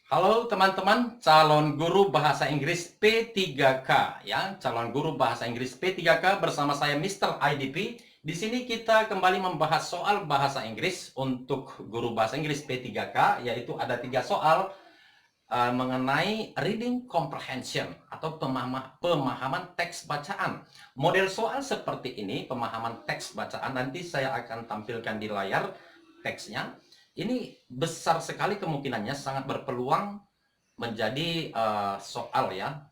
Halo teman-teman, calon guru bahasa Inggris P3K ya, calon guru bahasa Inggris P3K bersama saya Mr. IDP. Di sini kita kembali membahas soal bahasa Inggris untuk guru bahasa Inggris P3K, yaitu ada 3 soal mengenai reading comprehension atau pemahaman teks bacaan. Model soal seperti ini, pemahaman teks bacaan, nanti saya akan tampilkan di layar teksnya. Ini besar sekali kemungkinannya, sangat berpeluang menjadi soal ya,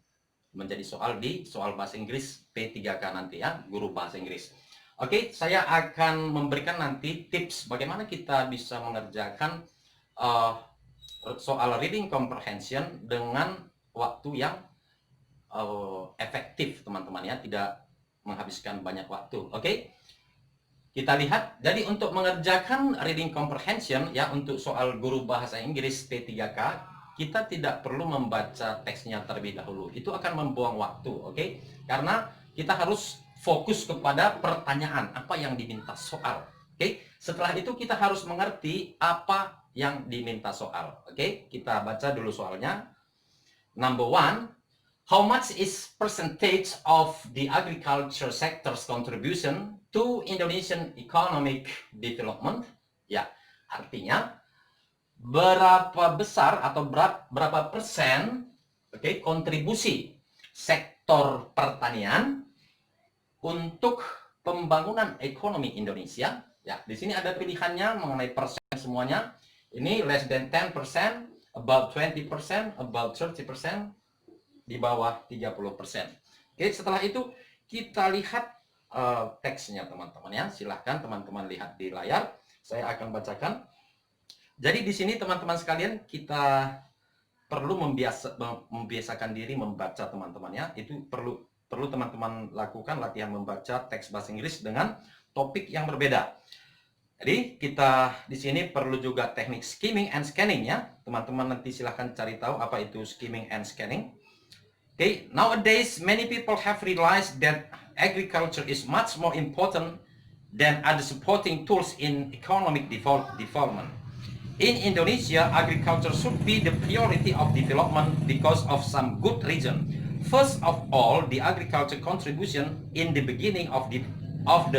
menjadi soal di soal bahasa Inggris P3K nanti ya, guru bahasa Inggris. Oke, saya akan memberikan nanti tips bagaimana kita bisa mengerjakan soal reading comprehension dengan waktu yang efektif teman-teman ya, tidak menghabiskan banyak waktu. Oke? Kita lihat, jadi untuk mengerjakan reading comprehension ya, untuk soal guru bahasa Inggris P3K, kita tidak perlu membaca teksnya terlebih dahulu. Itu akan membuang waktu, oke? Karena kita harus fokus kepada pertanyaan, apa yang diminta soal, oke? Setelah itu kita harus mengerti apa yang diminta soal, oke? Kita baca dulu soalnya. Number one, how much is percentage of the agriculture sector's contribution to Indonesian economic development? Ya, artinya berapa besar atau berapa persen kontribusi sektor pertanian untuk pembangunan ekonomi Indonesia. Ya, di sini ada pilihannya mengenai persen semuanya. Ini less than 10%, about 20%, about 30%, di bawah 30%. Oke, setelah itu kita lihat teksnya teman-teman ya. Silahkan teman-teman lihat di layar. Saya akan bacakan. Jadi di sini teman-teman sekalian, kita perlu membiasakan diri membaca teman-teman ya. Itu perlu teman-teman lakukan latihan membaca teks bahasa Inggris dengan topik yang berbeda. Jadi kita di sini perlu juga teknik skimming and scanning ya. Teman-teman nanti silahkan cari tahu apa itu skimming and scanning. Okay, nowadays many people have realized that agriculture is much more important than other supporting tools in economic development. In Indonesia, agriculture should be the priority of development because of some good reason. First of all, the agriculture contribution in the beginning of the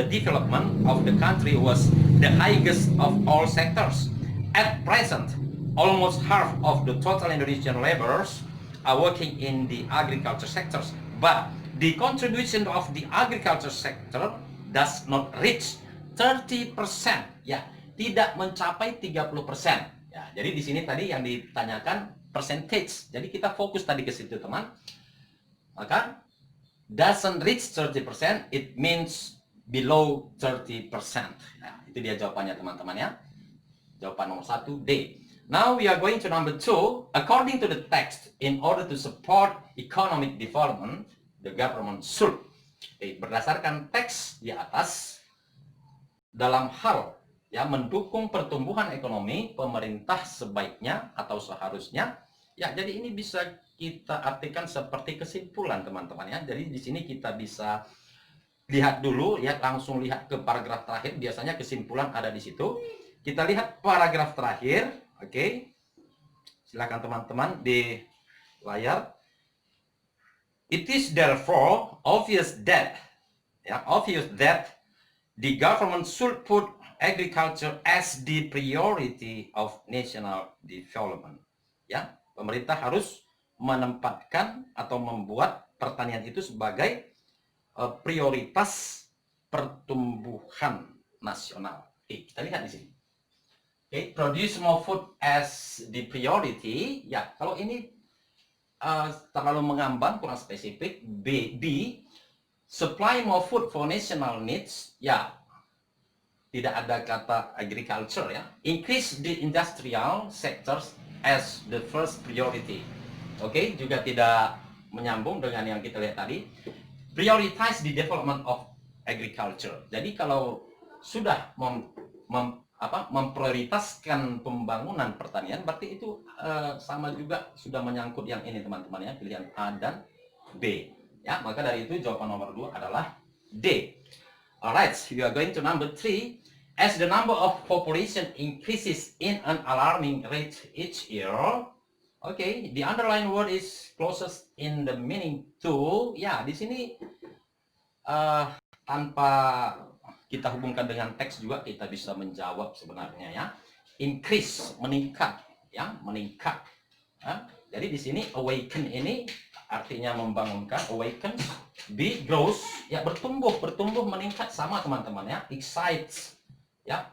development of the country was the highest of all sectors. At present, almost half of the total Indonesian laborers are working in the agriculture sectors, but the contribution of the agriculture sector does not reach 30%. Ya, tidak mencapai 30%. Ya, jadi di sini tadi yang ditanyakan percentage. Jadi kita fokus tadi ke situ, teman. Maka doesn't reach 30%, it means below 30%. Nah, itu dia jawabannya teman-teman ya. Jawaban nomor 1 D. Now we are going to number 2. According to the text, in order to support economic development, the government should. Berdasarkan teks di atas, dalam hal ya mendukung pertumbuhan ekonomi, pemerintah sebaiknya atau seharusnya. Ya, jadi ini bisa kita artikan seperti kesimpulan teman-teman ya. Jadi di sini kita bisa lihat dulu ya, langsung lihat ke paragraf terakhir. Biasanya kesimpulan ada di situ. Kita lihat paragraf terakhir. Oke, silakan teman-teman di layar. It is therefore obvious that the government should put agriculture as the priority of national development. Ya, pemerintah harus menempatkan atau membuat pertanian itu sebagai prioritas pertumbuhan nasional. Oke, kita lihat di sini. Okay, produce more food as the priority. Ya, kalau ini terlalu mengambang, kurang spesifik. B, supply more food for national needs. Ya, tidak ada kata agriculture ya. Increase the industrial sectors as the first priority. Oke, juga tidak menyambung dengan yang kita lihat tadi. Prioritize the development of agriculture. Jadi kalau sudah memprioritaskan pembangunan pertanian, berarti itu sama juga sudah menyangkut yang ini teman-teman ya, pilihan A dan B ya. Maka dari itu jawaban nomor 2 adalah D. Alright, we are going to number 3. As the number of population increases in an alarming rate each year, Okay, the underlined word is closest in the meaning to. Ya, di sini tanpa kita hubungkan dengan teks juga kita bisa menjawab sebenarnya ya. Increase, meningkat, ya, meningkat. Jadi di sini awaken ini artinya membangunkan, awaken. B, grows, ya, bertumbuh meningkat, sama teman-teman ya. Excites, ya,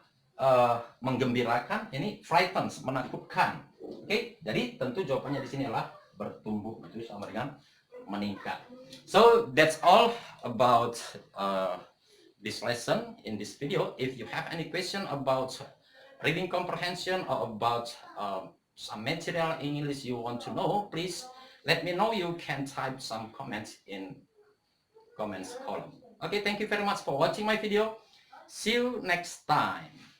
menggembirakan. Ini frightens, menakutkan. Oke, jadi tentu jawabannya di sini adalah bertumbuh, itu sama dengan meningkat. So that's all about this lesson in this video. If you have any question about reading comprehension or about some material in English you want to know, please let me know. You can type some comments in comments column. Okay, thank you very much for watching my video. See you next time.